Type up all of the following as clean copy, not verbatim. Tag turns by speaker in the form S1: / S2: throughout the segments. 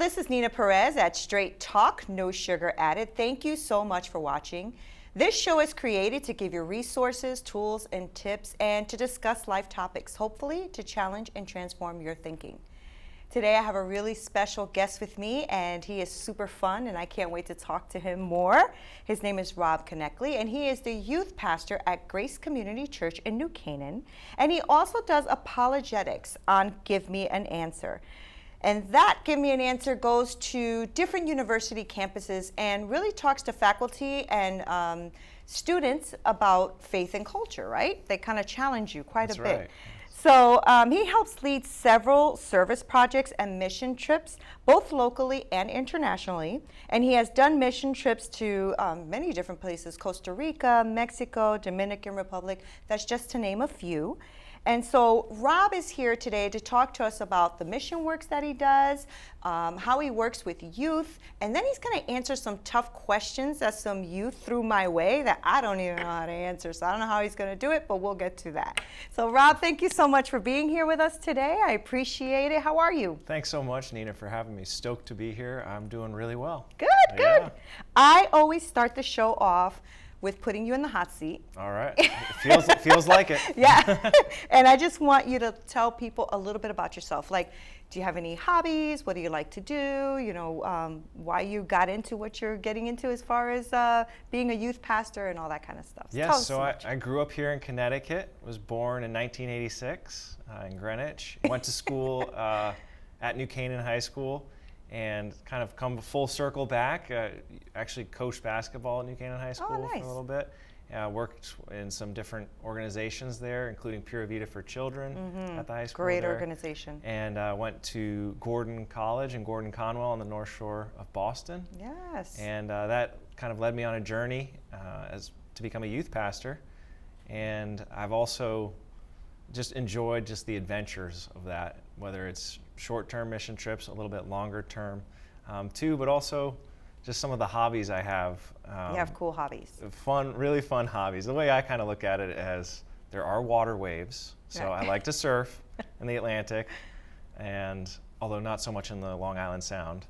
S1: this is Nina Perez at Straight Talk, No Sugar Added. Thank you so much for watching. This show is created to give you resources, tools, and tips, and to discuss life topics, hopefully to challenge and transform your thinking. Today I have a really special guest with me, and he is super fun, and I can't wait to talk to him more. His name is Rob Knechtle, and he is the youth pastor at Grace Community Church in New Canaan, and he also does apologetics on Give Me an Answer. And that Give Me an Answer goes to different university campuses and really talks to faculty and students about faith and culture, right? They kind of challenge you quite a bit.
S2: Right.
S1: So he helps lead several service projects and mission trips, both locally and internationally. And he has done mission trips to many different places: Costa Rica, Mexico, Dominican Republic. That's just to name a few. And so Rob is here today to talk to us about the mission works that he does, how he works with youth, and then he's going to answer some tough questions that some youth threw my way that I don't even know how to answer. So I don't know how he's going to do it, but we'll get to that. So Rob, thank you so much for being here with us today. I appreciate it. How are you?
S2: Thanks so much, Nina, for having me. Stoked to be here. I'm doing really well.
S1: Good, good.
S2: Yeah.
S1: I always start the show off with putting you in the hot seat.
S2: All right. It feels like it.
S1: Yeah. And I just want you to tell people a little bit about yourself. Like, do you have any hobbies? What do you like to do? You know, why you got into what you're getting into as far as being a youth pastor and all that kind of stuff.
S2: Yes, so I grew up here in Connecticut, was born in 1986 in Greenwich. Went to school at New Canaan High School, and kind of come full circle back. Actually coached basketball at New Canaan High School for a little bit. Worked in some different organizations there, including Pura Vida for Children at the high school.
S1: Great
S2: there.
S1: organization.
S2: And went to Gordon College in Gordon Conwell on the North Shore of Boston.
S1: Yes.
S2: And that kind of led me on a journey to become a youth pastor. And I've also just enjoyed just the adventures of that, whether it's short-term mission trips, a little bit longer term too, but also just some of the hobbies I have.
S1: You have cool hobbies.
S2: Really fun hobbies. The way I kind of look at it as there are water waves, so
S1: Right.
S2: I like to surf in the Atlantic, and although not so much in the Long Island Sound.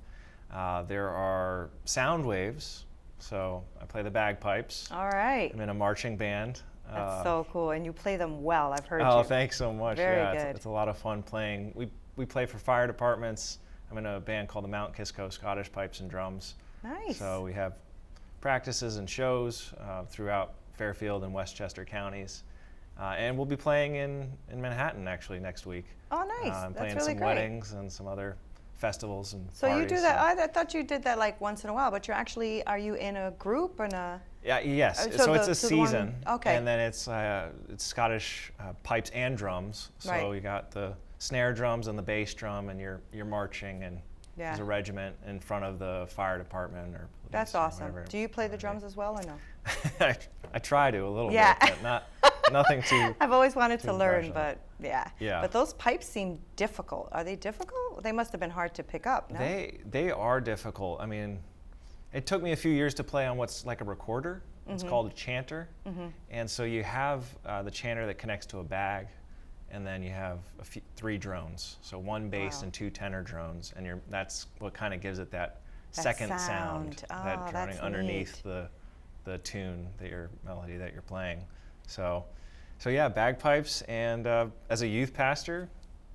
S2: There are sound waves, so I play the bagpipes.
S1: All right.
S2: I'm in a marching band.
S1: That's so cool, and you play them well. I've heard you.
S2: Oh, thanks so much.
S1: Very
S2: yeah,
S1: good.
S2: It's a lot of fun playing. We play for fire departments. I'm in a band called the Mount Kisco Scottish Pipes and Drums.
S1: Nice.
S2: So we have practices and shows throughout Fairfield and Westchester counties. And we'll be playing in Manhattan actually next week.
S1: Oh, nice.
S2: I'm
S1: That's
S2: playing
S1: really
S2: some
S1: great.
S2: weddings and some other festivals and
S1: So
S2: parties.
S1: you do that. I thought you did that like once in a while, but are you in a group or a?
S2: Yeah, yes.
S1: So
S2: So it's
S1: the-
S2: a
S1: so the one-
S2: season.
S1: okay.
S2: And then it's Scottish pipes and drums. So
S1: Right.
S2: you got the snare drums and the bass drum, and you're marching and
S1: Yeah.
S2: as a regiment in front of the fire department or police.
S1: That's
S2: or
S1: awesome.
S2: whatever.
S1: Do you play the drums as well or no?
S2: I try to a little
S1: Yeah.
S2: bit, but nothing too.
S1: I've always wanted to
S2: too
S1: learn,
S2: professional.
S1: but yeah.
S2: Yeah.
S1: But those pipes seem difficult. Are they difficult? They must have been hard to pick up, no?
S2: They are difficult. I mean, it took me a few years to play on what's like a recorder. It's called a chanter. And so you have the chanter that connects to a bag, and then you have three drones. So one bass
S1: Wow.
S2: and two tenor drones, and that's what kind of gives it that second sound,
S1: Oh,
S2: that
S1: that's
S2: droning underneath
S1: neat.
S2: the tune melody that you're playing. So yeah, bagpipes, and as a youth pastor,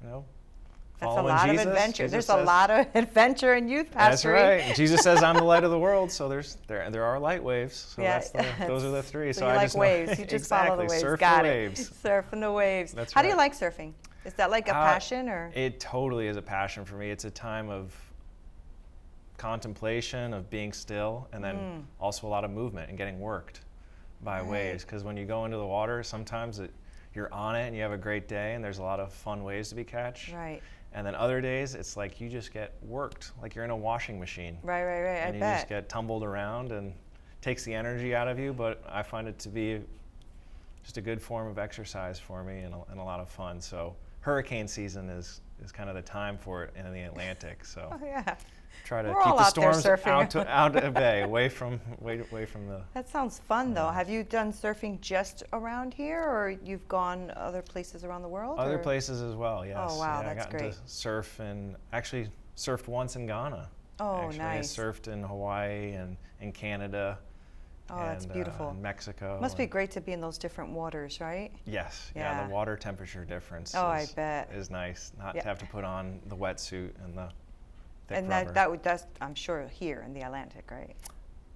S1: That's a
S2: following
S1: lot
S2: Jesus.
S1: of adventure.
S2: Jesus
S1: There's
S2: says-
S1: a lot of adventure in youth
S2: That's
S1: pastoring.
S2: right. And Jesus says, "I'm the light of the world." So there are light waves. So
S1: Yeah,
S2: those are the three.
S1: So
S2: So
S1: you
S2: I
S1: like
S2: just know-
S1: waves. You just
S2: exactly.
S1: follow the waves.
S2: Surf
S1: Got
S2: the
S1: it.
S2: waves.
S1: Surfing the waves.
S2: That's
S1: How do you
S2: right.
S1: like surfing? Is that like a passion or?
S2: It totally is a passion for me. It's a time of contemplation, of being still, and then also a lot of movement and getting worked by waves. Because when you go into the water, sometimes you're on it and you have a great day, and there's a lot of fun waves to be catch.
S1: Right.
S2: And then other days, it's like you just get worked, like you're in a washing machine.
S1: Right.
S2: And
S1: I
S2: you
S1: bet.
S2: just get tumbled around, and takes the energy out of you. But I find it to be just a good form of exercise for me, and a lot of fun. So hurricane season is kind of the time for it in the Atlantic. So
S1: Oh yeah.
S2: try to
S1: We're
S2: keep
S1: all
S2: the
S1: out there
S2: storms
S1: surfing.
S2: out of bay, away from the.
S1: That sounds fun though. Have you done surfing just around here, or you've gone other places around the world?
S2: Other
S1: or?
S2: places as well, yes.
S1: Oh, wow,
S2: Yeah,
S1: that's
S2: I got
S1: great.
S2: to surf and actually surfed once in Ghana.
S1: Oh,
S2: actually.
S1: nice.
S2: I surfed in Hawaii and in Canada.
S1: Oh, that's beautiful.
S2: In Mexico.
S1: Must be great to be in those different waters, right?
S2: Yes.
S1: Yeah.
S2: The water temperature difference
S1: I bet.
S2: is nice. Not to have to put on the wetsuit and the thick
S1: And
S2: rubber.
S1: that's, I'm sure, here in the Atlantic, right?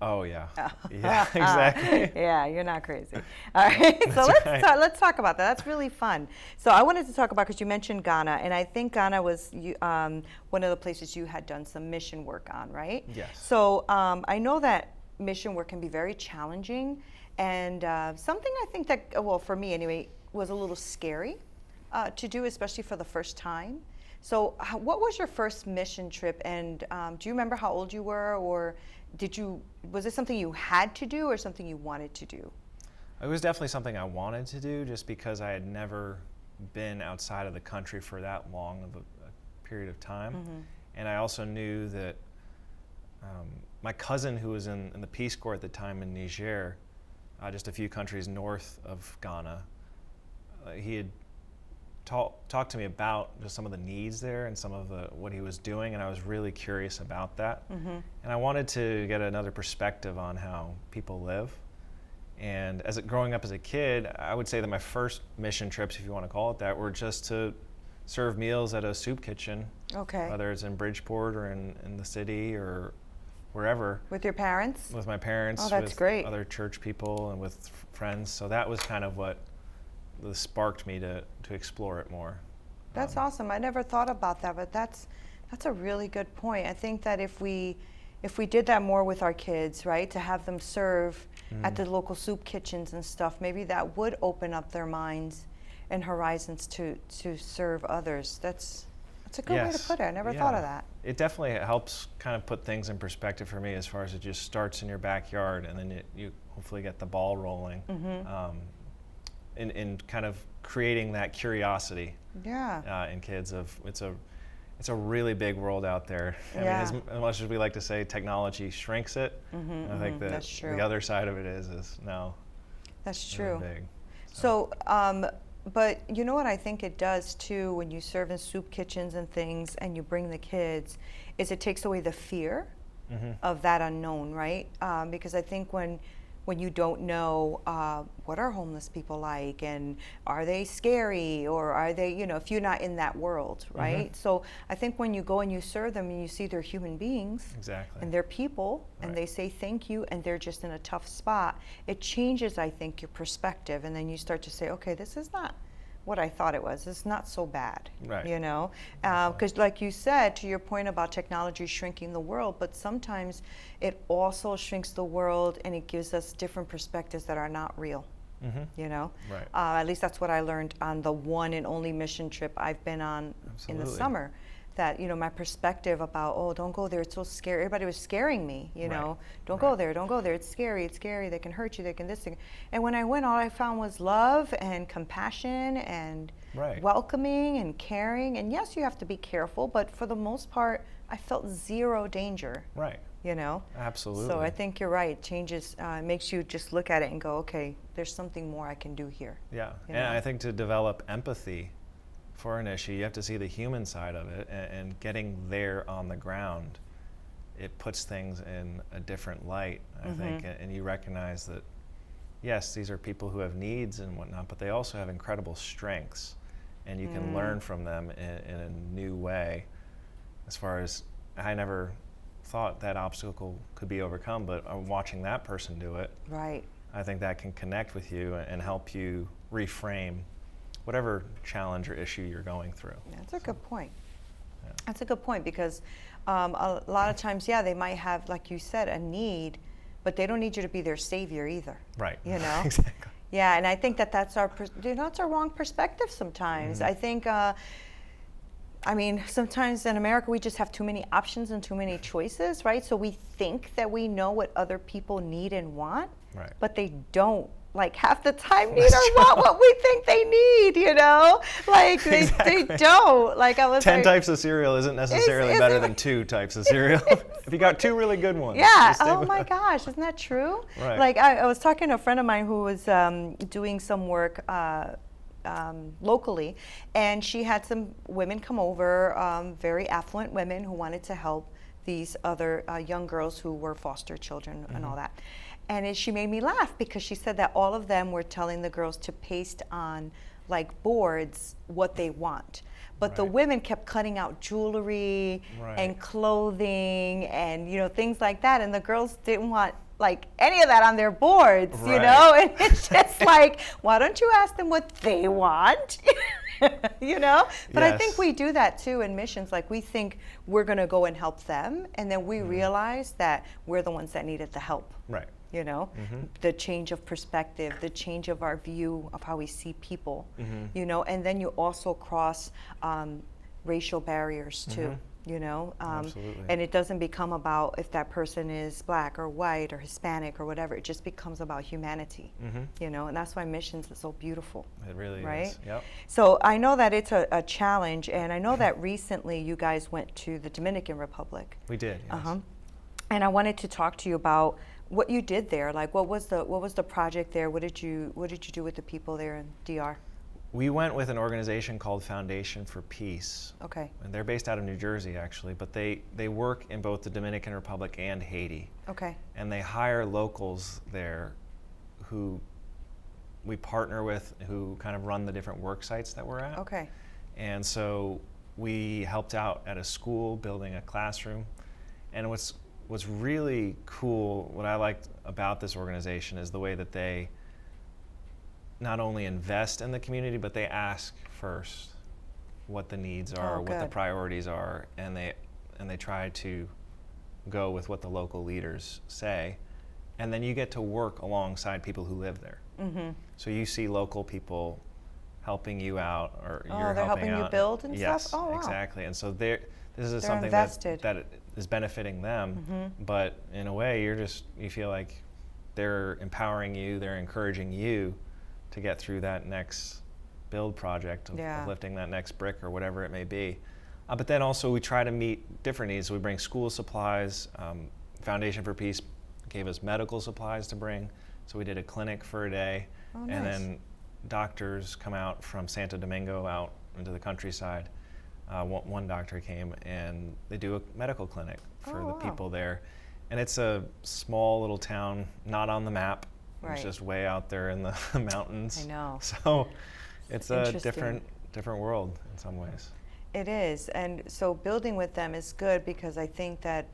S2: Oh, yeah. Yeah, exactly.
S1: Yeah, you're not crazy. All right, so let's talk about that. That's really fun. So I wanted to talk about, because you mentioned Ghana, and I think Ghana was one of the places you had done some mission work on, right?
S2: Yes.
S1: So I know that mission work can be very challenging, and something I think that, well, for me anyway, was a little scary to do, especially for the first time. So what was your first mission trip, and do you remember how old you were, or was it something you had to do or something you wanted to do?
S2: It was definitely something I wanted to do, just because I had never been outside of the country for that long of a period of time.
S1: Mm-hmm.
S2: And I also knew that my cousin, who was in the Peace Corps at the time in Niger, just a few countries north of Ghana, he had talked to me about just some of the needs there and some of what he was doing, and I was really curious about that.
S1: Mm-hmm.
S2: And I wanted to get another perspective on how people live. And growing up as a kid, I would say that my first mission trips, if you want to call it that, were just to serve meals at a soup kitchen.
S1: Okay.
S2: Whether it's in Bridgeport or in the city or wherever.
S1: With your parents?
S2: With my parents.
S1: Oh, that's
S2: with
S1: great.
S2: Other church people and with friends. So that was kind of what sparked me to explore it more.
S1: That's awesome. I never thought about that, but that's a really good point. I think that if we did that more with our kids, right, to have them serve at the local soup kitchens and stuff, maybe that would open up their minds and horizons to serve others. That's a good way to put it. I never thought of that.
S2: It definitely helps kind of put things in perspective for me, as far as it just starts in your backyard, and then you hopefully get the ball rolling. Mm-hmm. In kind of creating that curiosity in kids of it's a really big world out there. I mean, as much as we like to say technology shrinks it, I think that the other side of it is now
S1: that's true.
S2: Big.
S1: So but you know what I think it does too, when you serve in soup kitchens and things and you bring the kids, is it takes away the fear of that unknown, right? Because I think when you don't know what are homeless people like, and are they scary, or are they, if you're not in that world, right? Mm-hmm. So I think when you go and you serve them and you see they're human beings,
S2: exactly, and
S1: they're people, and they say thank you, and they're just in a tough spot, it changes, I think, your perspective, and then you start to say, okay, this is not what I thought it was. It's not so bad,
S2: right?
S1: Because like you said, to your point about technology shrinking the world, but sometimes it also shrinks the world and it gives us different perspectives that are not real.
S2: Right.
S1: At least that's what I learned on the one and only mission trip I've been on in the summer. That my perspective about, don't go there, it's so scary. Everybody was scaring me, don't go there, it's scary, they can hurt you, they can this thing. And when I went, all I found was love and compassion and welcoming and caring. And yes, you have to be careful, but for the most part, I felt zero danger.
S2: Right. Absolutely.
S1: So I think you're right. It changes, makes you just look at it and go, okay, there's something more I can do here.
S2: Yeah, and I think to develop empathy for an issue, you have to see the human side of it, and getting there on the ground, it puts things in a different light, I think, and you recognize that, yes, these are people who have needs and whatnot, but they also have incredible strengths, and you can learn from them in a new way. As far as, I never thought that obstacle could be overcome, but watching that person do it, I think that can connect with you and help you reframe whatever challenge or issue you're going through.
S1: That's a good point. That's a good point, because a lot of times, they might have, like you said, a need, but they don't need you to be their savior either.
S2: Right.
S1: Exactly. Yeah, and I think that's our wrong perspective sometimes. I think, sometimes in America we just have too many options and too many choices, right? So we think that we know what other people need and want, but they don't. Like half the time need or want what we think they need, Like they don't. Like I was
S2: 10 types of cereal isn't necessarily better than 2 types of cereal. If you got 2 really good ones.
S1: Yeah. Oh my gosh, isn't that true?
S2: Right.
S1: Like I was talking to a friend of mine who was doing some work locally, and she had some women come over, very affluent women who wanted to help these other young girls who were foster children and all that. And she made me laugh because she said that all of them were telling the girls to paste on like boards what they want. But the women kept cutting out jewelry and clothing and, you know, things like that. And the girls didn't want like any of that on their boards, you know? And it's just like, why don't you ask them what they want? You know? But I think we do that too in missions. Like we think we're going to go and help them. And then we realize that we're the ones that needed the help.
S2: Right.
S1: You know, the change of perspective, the change of our view of how we see people, you know, and then you also cross racial barriers too, you know, and it doesn't become about if that person is black or white or Hispanic or whatever. It just becomes about humanity, you know, and that's why missions is so beautiful.
S2: It really
S1: right?
S2: is. Yep.
S1: So I know that it's a challenge, and I know that recently you guys went to the Dominican Republic.
S2: We did. Yes.
S1: And I wanted to talk to you about what you did there. Like, what was the project there? What did you do with the people there in DR?
S2: We went with an organization called Foundation for Peace.
S1: Okay.
S2: And they're based out of New Jersey, actually, but they work in both the Dominican Republic and Haiti.
S1: Okay.
S2: And they hire locals there who we partner with, who kind of run the different work sites that we're at.
S1: Okay.
S2: And so we helped out at a school building a classroom. And what's really cool, what I liked about this organization is the way that they not only invest in the community, but they ask first what the needs are, what the priorities are, and they try to go with what the local leaders say. And then you get to work alongside people who live there. So you see local people helping you out, or you're
S1: helping
S2: out.
S1: You build and
S2: yes,
S1: stuff? Oh, wow.
S2: Exactly. And so this is
S1: They're
S2: something
S1: invested.
S2: that is benefiting them, but in a way you feel like they're empowering you, they're encouraging you to get through that next build project of lifting that next brick or whatever it may be. But then also we try to meet different needs. We bring school supplies. Foundation for Peace gave us medical supplies to bring, so we did a clinic for a day.
S1: Oh, nice.
S2: And then doctors come out from Santo Domingo out into the countryside. One doctor came and they do a medical clinic for the people there. And it's a small little town, not on the map. It's just way out there in the mountains.
S1: I know.
S2: So it's a different world in some ways.
S1: It is. And so building with them is good because I think that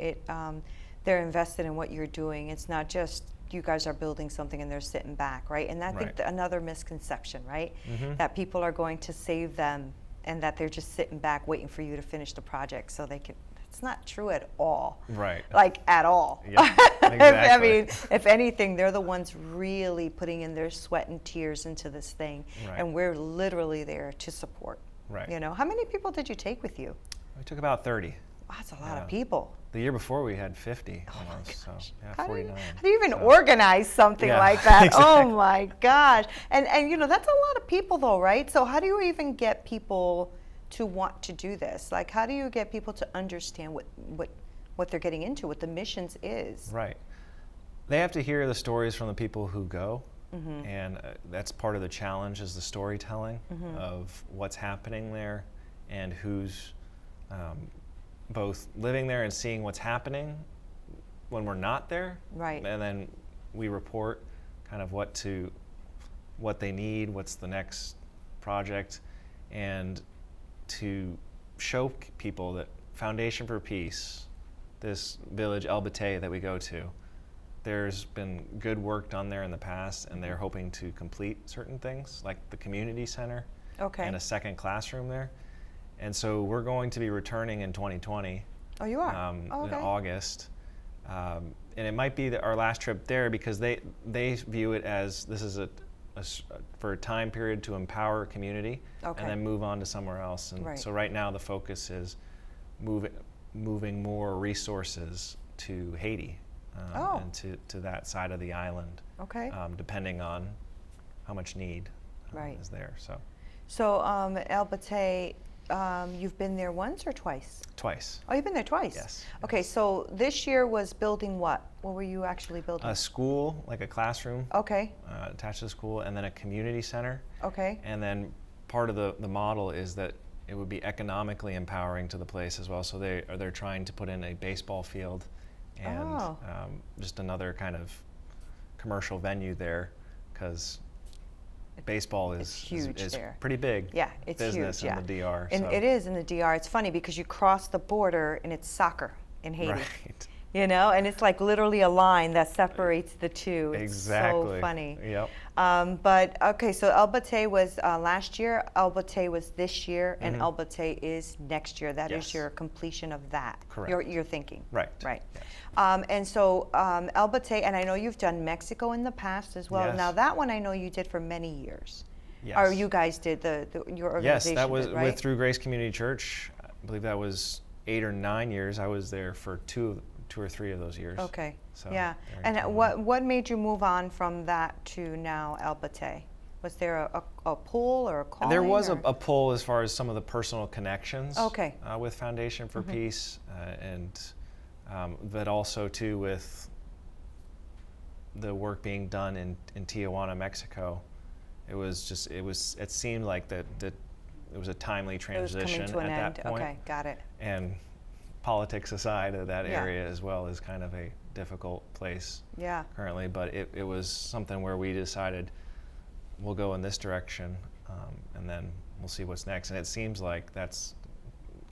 S1: they're invested in what you're doing. It's not just you guys are building something and they're sitting back, right? And I think another misconception, right? That people are going to save them and that they're just sitting back waiting for you to finish the project so they can. It's not true at all.
S2: Right.
S1: Like at all.
S2: Yeah, exactly.
S1: I mean, if anything, they're the ones really putting in their sweat and tears into this thing.
S2: Right.
S1: And we're literally there to support.
S2: Right.
S1: You know, how many people did you take with you?
S2: We took about 30.
S1: Wow, that's a lot of people.
S2: The year before we had 50 almost, so yeah, 49.
S1: How do you even organize something like that?
S2: Exactly.
S1: Oh my gosh. And you know, that's a lot of people though, right? So how do you even get people to want to do this? Like, how do you get people to understand what they're getting into, what the missions is?
S2: Right. They have to hear the stories from the people who go, and that's part of the challenge is the storytelling of what's happening there and who's both living there and seeing what's happening when we're not there.
S1: Right.
S2: And then we report kind of what they need, what's the next project, and to show people that Foundation for Peace, this village El Batey that we go to, there's been good work done there in the past, and they're hoping to complete certain things like the community center and a second classroom there. And so we're going to be returning in 2020.
S1: Oh, you are?
S2: In August. And it might be our last trip there because they view it as this is for a time period to empower community and then move on to somewhere else. And so right now the focus is moving more resources to Haiti and to that side of the island, depending on how much need is there.
S1: So El Batey, you've been there once or twice?
S2: Twice.
S1: Oh, you've been there twice?
S2: Yes.
S1: Okay, so this year was building what? What were you actually building?
S2: A school, like a classroom.
S1: Okay.
S2: Attached to the school, and then a community center.
S1: Okay.
S2: And then part of the model is that it would be economically empowering to the place as well. So they're trying to put in a baseball field and just another kind of commercial venue there, because baseball is
S1: huge there.
S2: Pretty big.
S1: Yeah, it's
S2: business
S1: huge,
S2: in the DR.
S1: And it is in the DR. It's funny because you cross the border and it's soccer in Haiti.
S2: Right.
S1: You know, and it's like literally a line that separates the two. It's
S2: Exactly.
S1: so funny.
S2: Yep.
S1: But okay, so El Batey was last year, El Batey was this year, and El Batey is next year. That is your completion of that.
S2: Correct.
S1: You're thinking.
S2: Right.
S1: Right.
S2: Yes.
S1: And so El Batey, and I know you've done Mexico in the past as well.
S2: Yes.
S1: Now that one I know you did for many years.
S2: Yes.
S1: Or you guys did your organization.
S2: Yes, that was
S1: did, right?
S2: with Through Grace Community Church. I believe that was 8 or 9 years. I was there for two or three of those years.
S1: Okay.
S2: So
S1: Yeah. And what made you move on from that to now El Batey? Was there a pull or a calling?
S2: There was a pull as far as some of the personal connections.
S1: Okay.
S2: With Foundation for Peace, but also too with the work being done in Tijuana, Mexico. It seemed like that it was a timely transition
S1: it was coming to an
S2: at
S1: end.
S2: that point.
S1: Okay, got it.
S2: And politics aside, that area as well is kind of a difficult place currently, but it was something where we decided we'll go in this direction, and then we'll see what's next. And it seems like that's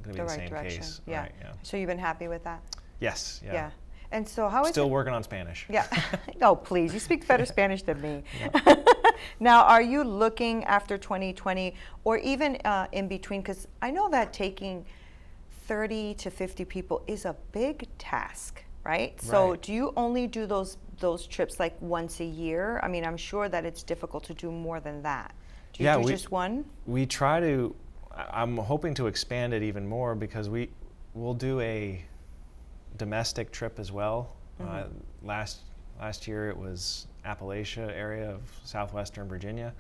S2: going to be the
S1: right
S2: same
S1: direction.
S2: case.
S1: Yeah.
S2: Right, yeah.
S1: So you've been happy with that?
S2: Yes. Yeah.
S1: Yeah. And so how is
S2: Still
S1: it?
S2: working on Spanish.
S1: Yeah. Oh, please. You speak better Spanish than me. Now, are you looking after 2020 or even in between? Because I know that taking 30 to 50 people is a big task, right? So do you only do those trips like once a year? I mean, I'm sure that it's difficult to do more than that. Do you do just one? We
S2: try to. I'm hoping to expand it even more, because we'll do a domestic trip as well. Last year it was Appalachia area of southwestern Virginia.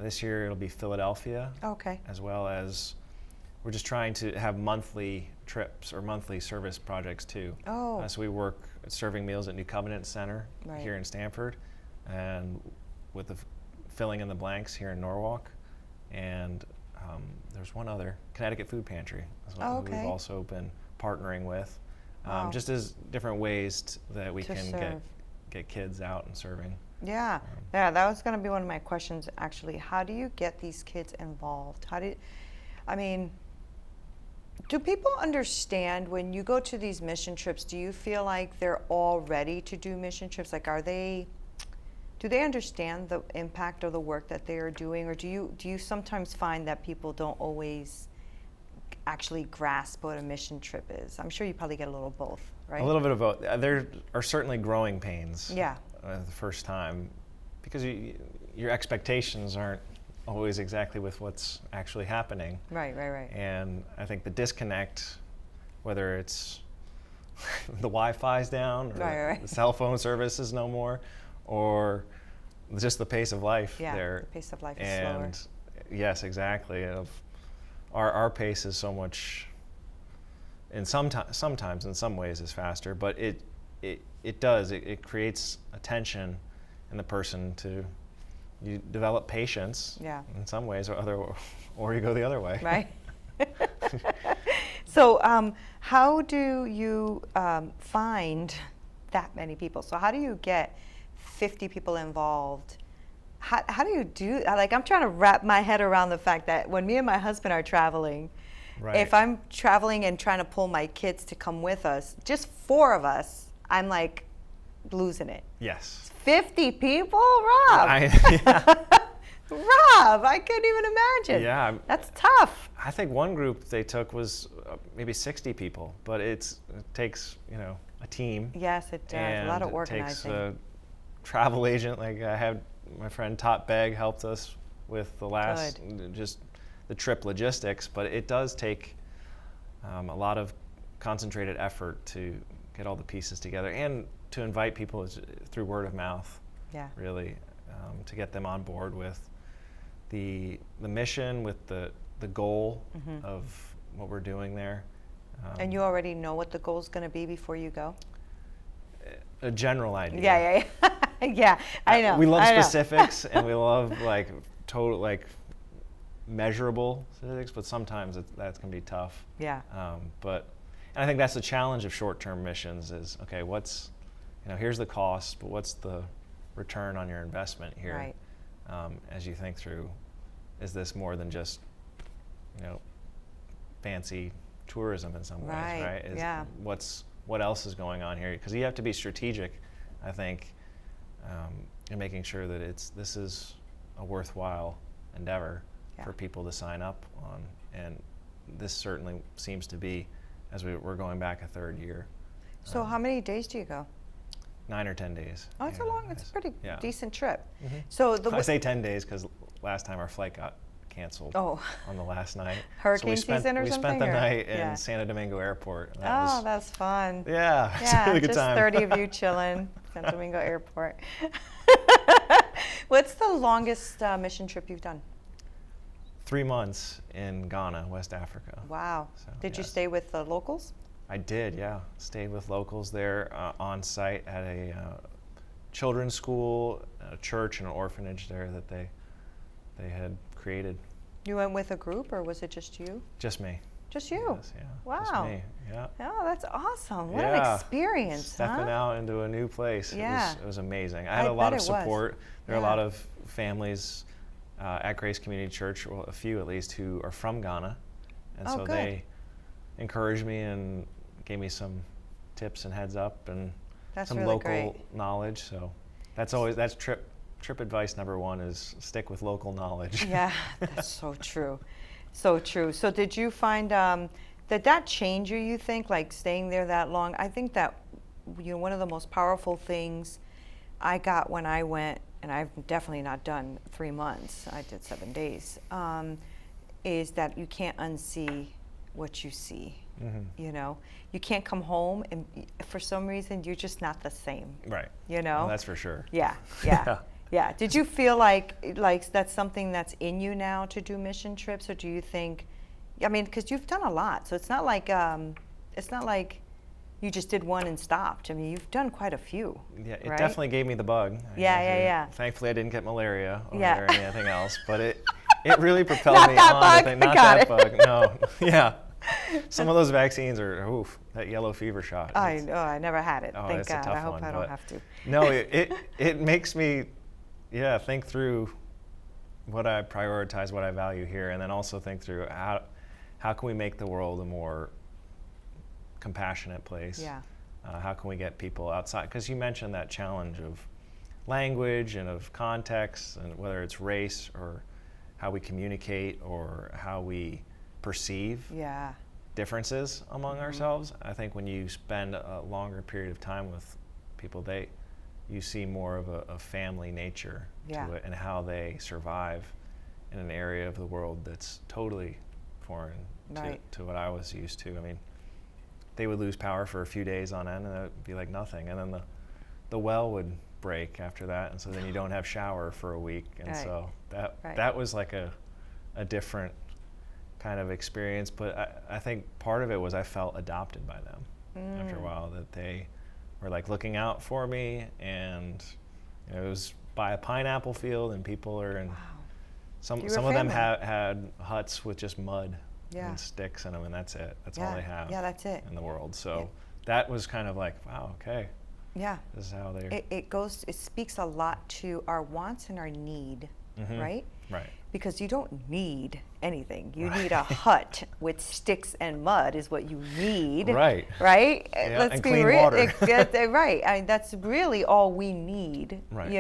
S2: This year it'll be Philadelphia.
S1: Okay.
S2: As well as we're just trying to have monthly trips or monthly service projects too.
S1: Oh.
S2: So we work at serving meals at New Covenant Center here in Stamford, and with the filling in the blanks here in Norwalk, and there's one other, Connecticut Food Pantry, as well, who we've also been partnering with, just as different ways that we can get kids out and serving.
S1: Yeah, that was going to be one of my questions actually. How do you get these kids involved? Do people understand when you go to these mission trips? Do you feel like they're all ready to do mission trips? Like, do they understand the impact of the work that they are doing, or do you sometimes find that people don't always actually grasp what a mission trip is? I'm sure you probably get a little of both, right?
S2: A little bit of both. There are certainly growing pains.
S1: Yeah.
S2: The first time, because your expectations aren't always exactly with what's actually happening.
S1: Right.
S2: And I think the disconnect, whether it's the Wi-Fi's down, or the cell phone service is no more, or just the pace of life there.
S1: The pace of life is slower.
S2: Yes, exactly. Our pace is so much, sometimes in some ways is faster, but it creates a tension in the person you develop patience in some ways, or you go the other way.
S1: Right. So how do you find that many people? So how do you get 50 people involved? How do you do, like, I'm trying to wrap my head around the fact that when me and my husband are traveling, if I'm traveling and trying to pull my kids to come with us, just 4 of us, I'm like losing it.
S2: Yes.
S1: 50 people? Rob! Rob, I couldn't even imagine.
S2: Yeah.
S1: That's tough.
S2: I think one group they took was maybe 60 people, but it takes, a team.
S1: Yes, it does. A lot of organizing.
S2: It takes a travel agent. Like, I had my friend Tot Begg helped us with just the trip logistics, but it does take a lot of concentrated effort to get all the pieces together and to invite people through word of mouth. Yeah. Really, to get them on board with the mission, with the goal of what we're doing there.
S1: And you already know what the goal is going to be before you go?
S2: A general idea.
S1: Yeah, I know.
S2: We love specifics, and we love total measurable statistics, but sometimes that's going to be tough.
S1: Yeah.
S2: And I think that's the challenge of short-term missions is, okay, here's the cost, but what's the return on your investment here?
S1: Right.
S2: As you think through, is this more than just, fancy tourism in some ways, right?
S1: Yeah.
S2: What else is going on here? Because you have to be strategic, I think, in making sure that this is a worthwhile endeavor for people to sign up on. And this certainly seems to be, as we're going back a third year.
S1: So how many days do you go?
S2: 9 or 10 days.
S1: Oh, it's it's a pretty decent trip.
S2: Mm-hmm.
S1: So
S2: I say 10 days because last time our flight got canceled on the last night.
S1: Hurricane season or something?
S2: We spent the night in Santa Domingo Airport.
S1: That's fun.
S2: Yeah, it's a really good
S1: just
S2: time.
S1: 30 of you chilling, Santa Domingo Airport. What's the longest mission trip you've done?
S2: 3 months in Ghana, West Africa.
S1: Wow.
S2: So,
S1: Did you stay with the locals?
S2: I did, yeah. Stayed with locals there on site at a children's school, a church, and an orphanage there that they had created.
S1: You went with a group, or was it just you?
S2: Just me.
S1: Just you?
S2: Yes, yeah.
S1: Wow.
S2: Just me, yeah.
S1: Oh, that's awesome. What an experience,
S2: Stepping out into a new place.
S1: Yeah.
S2: It was amazing. I had a lot of support. There are a
S1: Yeah.
S2: lot of families at Grace Community Church, well, a few at least, who are from Ghana. And so they encouraged me and gave me some tips and heads up and some
S1: really
S2: local knowledge. So that's trip advice number one is stick with local knowledge.
S1: Yeah, that's so true. So true. So did you find that change you think, like staying there that long? I think that one of the most powerful things I got when I went, and I've definitely not done 3 months, I did 7 days, is that you can't unsee what you see. Mm-hmm. You can't come home and for some reason you're just not the same.
S2: Right.
S1: Well,
S2: that's for sure.
S1: Yeah. Yeah. Did you feel like that's something that's in you now to do mission trips, or do you think, because you've done a lot, so it's not like you just did one and stopped. You've done quite a few. Yeah,
S2: it
S1: right?
S2: definitely gave me the bug.
S1: Yeah.
S2: Thankfully, I didn't get malaria or anything else, but it really propelled me
S1: that
S2: on.
S1: Bug?
S2: Not that bug. No. Yeah. Some of those vaccines are that yellow fever shot.
S1: I know. I never had it. Thank
S2: it's
S1: God.
S2: a tough
S1: I hope
S2: one,
S1: I don't have to.
S2: No, it makes me, think through what I prioritize, what I value here, and then also think through how can we make the world a more compassionate place?
S1: Yeah.
S2: How can we get people outside? Because you mentioned that challenge of language and of context, and whether it's race or how we communicate or how we perceive differences among ourselves. I think when you spend a longer period of time with people, you see more of a family nature to it and how they survive in an area of the world that's totally foreign to what I was used to. They would lose power for a few days on end and it would be like nothing. And then the well would break after that, and so then you don't have shower for a week. And so that was like a different kind of experience, but I think part of it was I felt adopted by them after a while, that they were like looking out for me, and it was by a pineapple field and people are in some of them had huts with just mud and sticks in them, and that's it. That's all they have.
S1: Yeah, that's it
S2: in the world. So that was kind of like, wow, okay.
S1: Yeah.
S2: This is how they
S1: it speaks a lot to our wants and our need, right?
S2: Right.
S1: Because you don't need anything. You need a hut with sticks and mud is what you need.
S2: Right.
S1: Right?
S2: Yeah,
S1: Let's
S2: and
S1: be
S2: clean
S1: real.
S2: water.
S1: Right. That's really all we need.
S2: Right.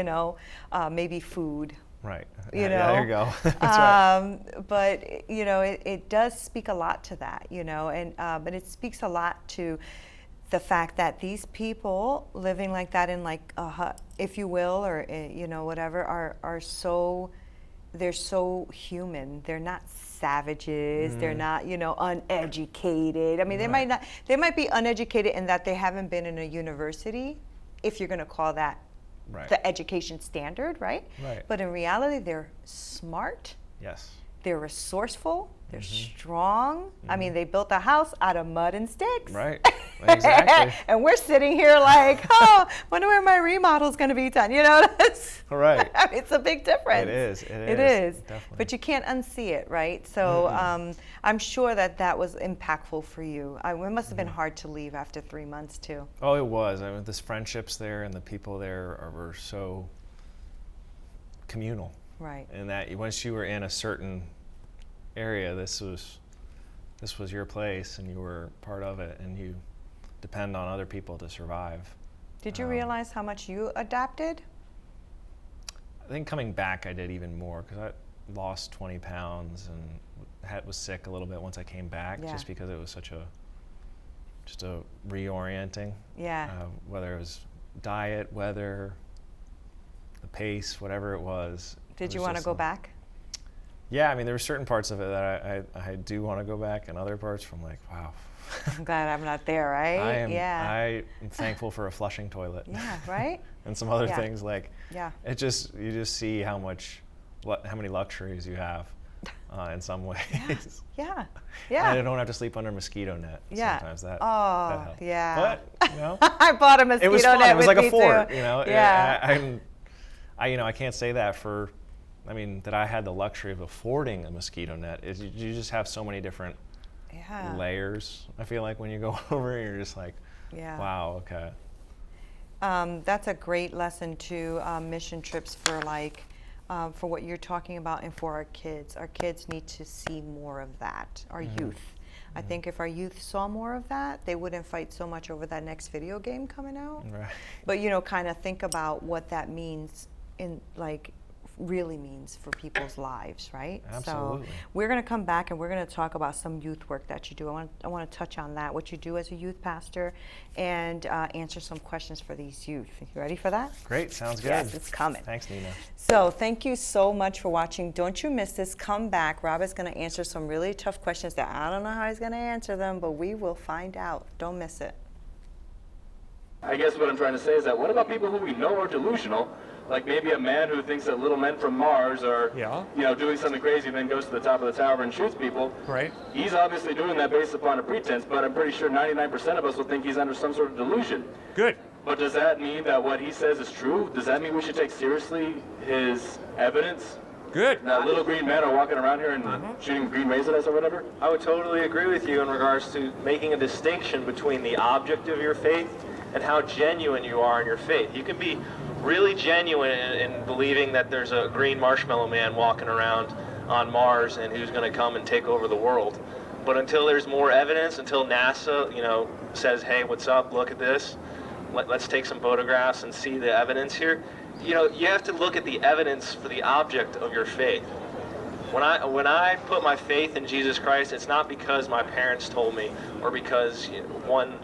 S1: Maybe food.
S2: Right.
S1: Yeah,
S2: there you go. That's right.
S1: But it does speak a lot to that. But it speaks a lot to the fact that these people living like that in like a hut, if you will, or whatever, are so. They're so human. They're not savages. They're not, uneducated. They might be uneducated in that they haven't been in a university, if you're going to call that the education standard, right?
S2: Right.
S1: But in reality, they're smart.
S2: Yes.
S1: They're resourceful. They're strong. I mean, they built a house out of mud and sticks.
S2: Right, exactly.
S1: And we're sitting here like, oh, wonder where my remodel's going to be done. You know,
S2: Right.
S1: I mean, it's a big difference.
S2: It is.
S1: Definitely. But you can't unsee it, right? So I'm sure that was impactful for you. It must have been hard to leave after 3 months too.
S2: Oh, it was. I mean, this friendships there and the people there were so communal.
S1: Right.
S2: And that once you were in a certain area, this was your place, and you were part of it, and you depend on other people to survive.
S1: Did you realize how much you adapted?
S2: I think coming back, I did even more because I lost 20 pounds and was sick a little bit once I came back, just because it was such a reorienting.
S1: Yeah.
S2: Whether it was diet, weather, the pace, whatever it was.
S1: Did you want to go back?
S2: Yeah, I mean, there were certain parts of it that I do want to go back, and other parts from like, wow.
S1: I'm glad I'm not there, right?
S2: I am thankful for a flushing toilet.
S1: Yeah, right?
S2: And some other things like,
S1: you
S2: just see how many luxuries you have in some ways.
S1: Yeah.
S2: And I don't have to sleep under a mosquito net. Sometimes that helps.
S1: Yeah.
S2: But, you know.
S1: I bought a mosquito
S2: it was fun.
S1: net
S2: It was
S1: with
S2: like
S1: me
S2: a fort,
S1: too.
S2: you know.
S1: Yeah.
S2: I can't say that that I had the luxury of affording a mosquito net. You just have so many different layers, I feel like, when you go over and you're just like, wow, okay.
S1: That's a great lesson too, mission trips for what you're talking about and for our kids. Our kids need to see more of that, our youth. I think if our youth saw more of that, they wouldn't fight so much over that next video game coming out.
S2: Right.
S1: But, kind of think about what that means really means for people's lives, right?
S2: Absolutely.
S1: So we're going to come back and we're going to talk about some youth work that you do. I want to touch on that, what you do as a youth pastor, and answer some questions for these youth. You ready for that?
S2: Great, sounds good.
S1: Yes, it's coming.
S2: Thanks, Nina.
S1: So thank you so much for watching. Don't you miss this. Come back. Rob is going to answer some really tough questions that I don't know how he's going to answer them, but we will find out. Don't miss it.
S3: I guess what I'm trying to say is that what about people who we know are delusional? Like maybe a man who thinks that little men from Mars are, doing something crazy and then goes to the top of the tower and shoots people.
S4: Right.
S3: He's obviously doing that based upon a pretense, but I'm pretty sure 99% of us will think he's under some sort of delusion.
S4: Good.
S3: But does that mean that what he says is true? Does that mean we should take seriously his evidence?
S4: Good.
S3: That little green men are walking around here and shooting green rays at us or whatever?
S5: I would totally agree with you in regards to making a distinction between the object of your faith and how genuine you are in your faith. You can be really genuine in believing that there's a green marshmallow man walking around on Mars and who's going to come and take over the world. But until there's more evidence, until NASA, says, hey, what's up, look at this, let's take some photographs and see the evidence here, you have to look at the evidence for the object of your faith. When I put my faith in Jesus Christ, it's not because my parents told me or because one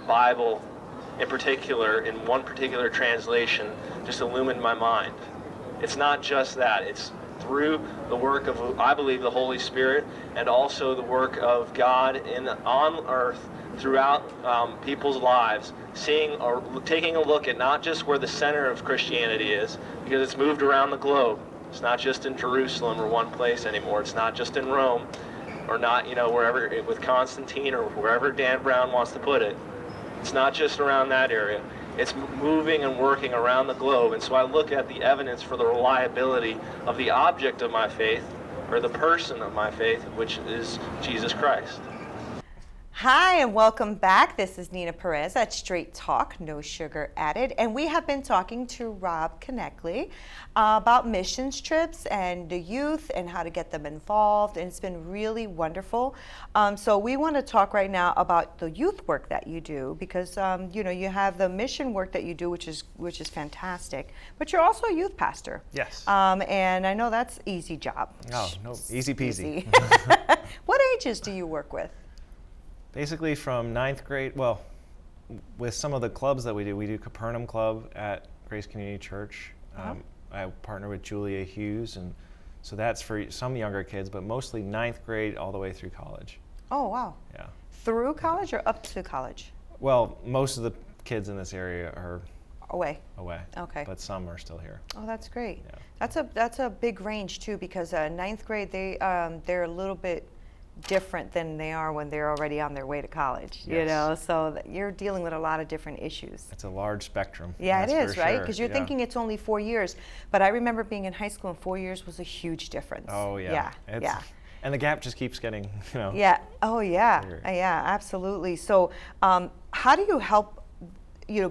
S5: Bible in particular, in one particular translation, just illumined my mind. It's not just that. It's through the work of, I believe, the Holy Spirit, and also the work of God on earth throughout people's lives, seeing or taking a look at not just where the center of Christianity is, because it's moved around the globe. It's not just in Jerusalem or one place anymore. It's not just in Rome, or not, wherever, with Constantine or wherever Dan Brown wants to put it. It's not just around that area. It's moving and working around the globe. And so I look at the evidence for the reliability of the object of my faith, or the person of my faith, which is Jesus Christ.
S1: Hi, and welcome back. This is Nina Perez at Straight Talk, No Sugar Added. And we have been talking to Rob Knechtle about missions trips and the youth and how to get them involved. And it's been really wonderful. So we want to talk right now about the youth work that you do, because you have the mission work that you do, which is fantastic. But you're also a youth pastor.
S2: Yes.
S1: And I know that's easy job.
S2: Oh, no, easy peasy.
S1: What ages do you work with?
S2: Basically from 9th grade, well, with some of the clubs that we do Capernaum Club at Grace Community Church. I partner with Julia Hughes, and so that's for some younger kids, but mostly 9th grade all the way through college.
S1: Oh, wow.
S2: Yeah.
S1: Through college or up to college?
S2: Well, most of the kids in this area
S1: Away. Okay.
S2: But some are still here.
S1: Oh, that's great.
S2: Yeah.
S1: That's a big range too, because ninth grade they're a little bit different than they are when they're already on their way to college.
S2: Yes.
S1: You know, so you're dealing with a lot of different issues.
S2: It's a large spectrum.
S1: Yeah, it is, right?
S2: Sure.
S1: Because you're thinking it's only 4 years, but I remember being in high school and 4 years was a huge difference.
S2: Oh yeah.
S1: Yeah.
S2: And the gap just keeps getting,
S1: Yeah. Oh yeah.
S2: bigger.
S1: Yeah. Absolutely. So, how do you help?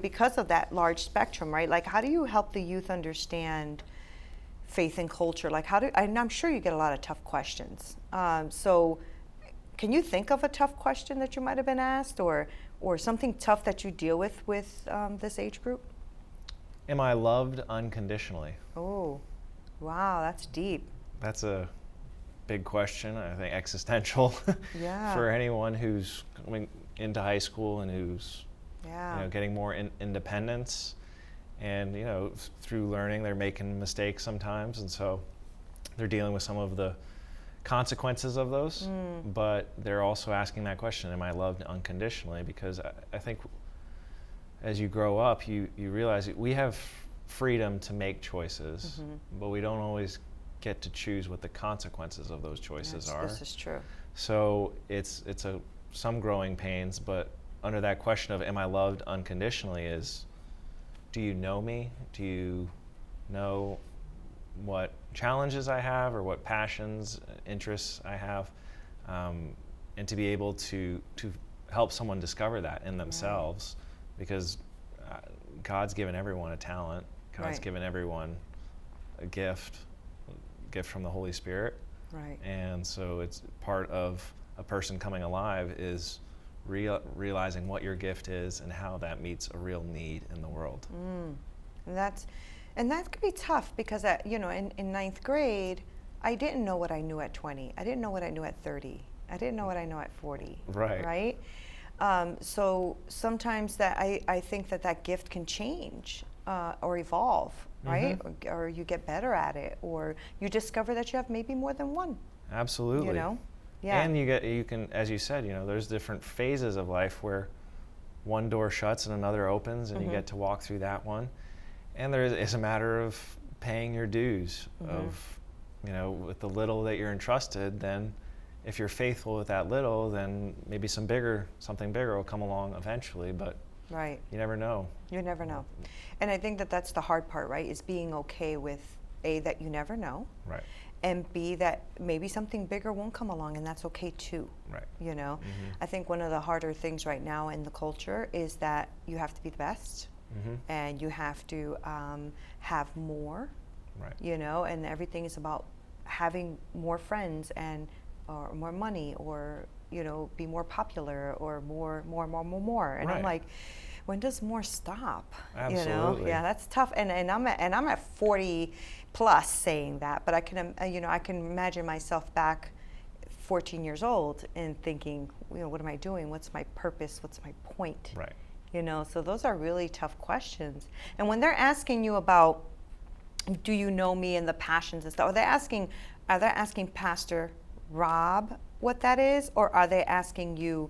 S1: Because of that large spectrum, right? Like, how do you help the youth understand faith and culture? Like, and I'm sure you get a lot of tough questions. So, can you think of a tough question that you might have been asked, or something tough that you deal with this age group?
S2: Am I loved unconditionally?
S1: Oh, wow, that's deep.
S2: That's a big question. I think existential
S1: Yeah.
S2: for anyone who's coming into high school and who's
S1: Yeah.
S2: getting more independence, and through learning they're making mistakes sometimes, and so they're dealing with some of the consequences of those. But they're also asking that question: am I loved unconditionally? Because I think as you grow up, you realize that we have freedom to make choices, but we don't always get to choose what the consequences of those choices are.
S1: This is true.
S2: So it's some growing pains, but under that question of am I loved unconditionally is, do you know me? Do you know what challenges I have, or what passions, interests I have? And to be able to help someone discover that in themselves, because God's given everyone a talent. God's given everyone a gift from the Holy Spirit.
S1: Right.
S2: And so it's part of a person coming alive is realizing what your gift is and how that meets a real need in the world.
S1: And that could be tough, because in ninth grade, I didn't know what I knew at 20. I didn't know what I knew at 30. I didn't know what I know at 40.
S2: Right.
S1: So sometimes that I think that gift can change or evolve, right? Or you get better at it, or you discover that you have maybe more than one.
S2: Absolutely.
S1: Yeah.
S2: And you can, as you said, there's different phases of life where one door shuts and another opens, and you get to walk through that one. And it's a matter of paying your dues of, with the little that you're entrusted. Then if you're faithful with that little, then maybe something bigger will come along eventually, but
S1: right.
S2: You never know.
S1: You never know. And I think that's the hard part, right? Is being okay with A, that you never know.
S2: Right.
S1: And B, that maybe something bigger won't come along, and that's okay too.
S2: Right.
S1: I think one of the harder things right now in the culture is that you have to be the best, and you have to have more.
S2: Right.
S1: And everything is about having more friends or more money, or be more popular, or more. And
S2: Right.
S1: I'm like, when does more stop?
S2: Absolutely.
S1: Yeah, that's tough. And I'm at 40 plus saying that, but I can I can imagine myself back 14 years old and thinking, what am I doing? What's my purpose? What's my point?
S2: Right.
S1: So those are really tough questions. And when they're asking you about, do you know me, and the passions and stuff, are they asking Pastor Rob what that is, or are they asking you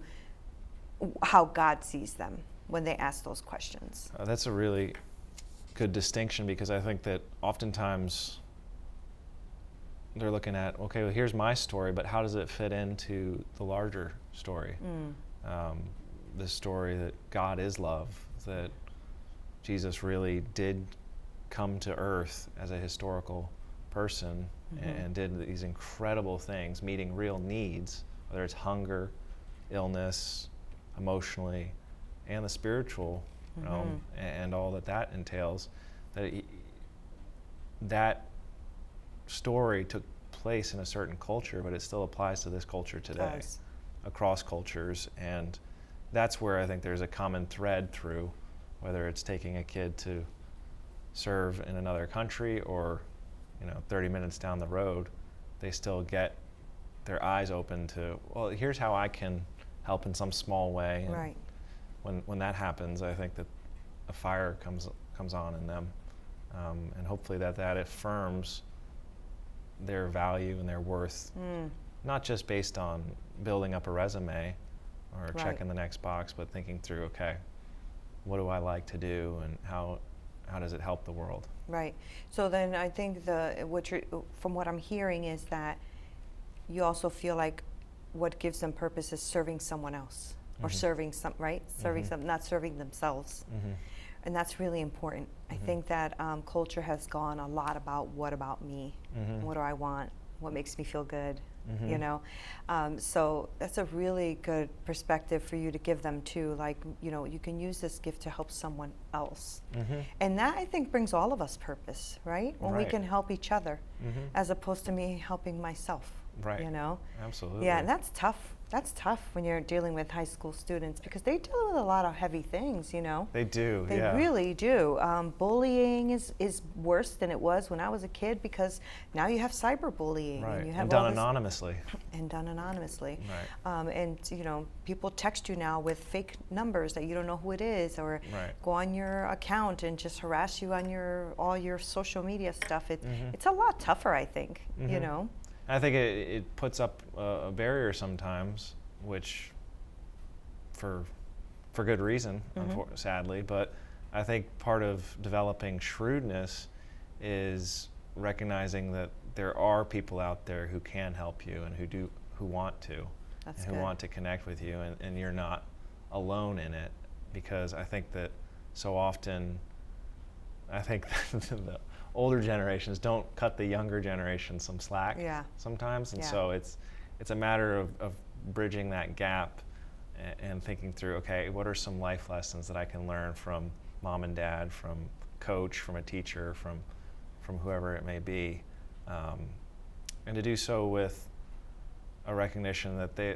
S1: how God sees them when they ask those questions?
S2: That's a really good distinction, because I think that oftentimes they're looking at, okay, well, here's my story, but how does it fit into the larger story? The story that God is love, that Jesus really did come to earth as a historical person and did these incredible things, meeting real needs, whether it's hunger, illness, emotionally, and the spiritual realm, and all that entails. That story took place in a certain culture, but it still applies to this culture today, across cultures. And that's where I think there's a common thread through, whether it's taking a kid to serve in another country, or 30 minutes down the road, they still get their eyes open to, well, here's how I can help in some small way. And
S1: Right.
S2: When that happens, I think that a fire comes on in them, and hopefully that affirms their value and their worth, not just based on building up a resume or checking the next box, but thinking through, okay, what do I like to do, and how does it help the world?
S1: Right. So then I think from what I'm hearing is that you also feel like what gives them purpose is serving someone else, or serving not serving themselves. And that's really important. I think that culture has gone a lot about what about me, what do I want, what makes me feel good, you know. So that's a really good perspective for you to give them too. Like, you know, you can use this gift to help someone else. And that, I think, brings all of us purpose, right? When we can help each other, as opposed to me helping myself, you know?
S2: Absolutely.
S1: Yeah, and that's tough. That's tough when you're dealing with high school students, because they deal with a lot of heavy things, you know.
S2: They do,
S1: They really do. Bullying is worse than it was when I was a kid, because now you have cyberbullying.
S2: Right,
S1: And you have
S2: and done anonymously.
S1: And done anonymously.
S2: Right.
S1: And, you know, people text you now with fake numbers that you don't know who it is, or go on your account and just harass you on all your social media stuff. It's a lot tougher, I think, you know.
S2: I think it puts up a barrier sometimes, which for good reason, sadly. But I think part of developing shrewdness is recognizing that there are people out there who can help you and who want to, and who want to connect with you, and you're not alone in it. Because I think that so often, the older generations don't cut the younger generation some slack sometimes, and so it's a matter of bridging that gap and thinking through, okay, what are some life lessons that I can learn from mom and dad, from coach, from a teacher, from whoever it may be, and to do so with a recognition that they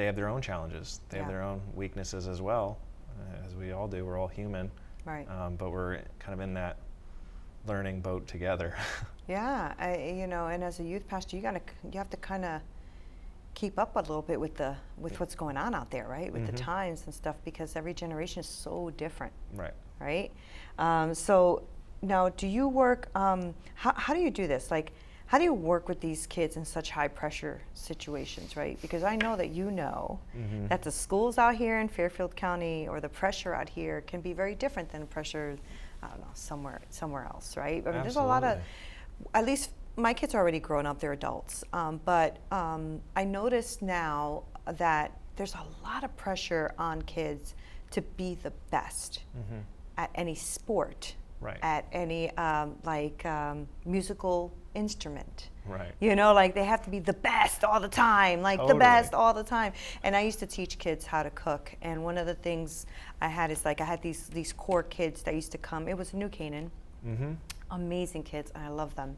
S2: have their own challenges, they have their own weaknesses as well, as we all do. We're all human. Right. But we're kind of in that learning boat together.
S1: Yeah, you know, and as a youth pastor, you have to kind of keep up a little bit with what's going on out there, right? With the times and stuff, because every generation is so different. Right. Right. So now, do you work? How do you do this? Like, how do you work with these kids in such high pressure situations, right? Because I know that that the schools out here in Fairfield County, or the pressure out here, can be very different than pressure, I don't know, somewhere else, right? I mean, there's a lot of, at least my kids are already grown up, they're adults, but I notice now that there's a lot of pressure on kids to be the best at any sport, at any musical instrument. Right. You know, like they have to be the best all the time, like the best all the time. And I used to teach kids how to cook. And one of the things I had is, like, I had these core kids that used to come. It was New Canaan. Amazing kids, and I love them.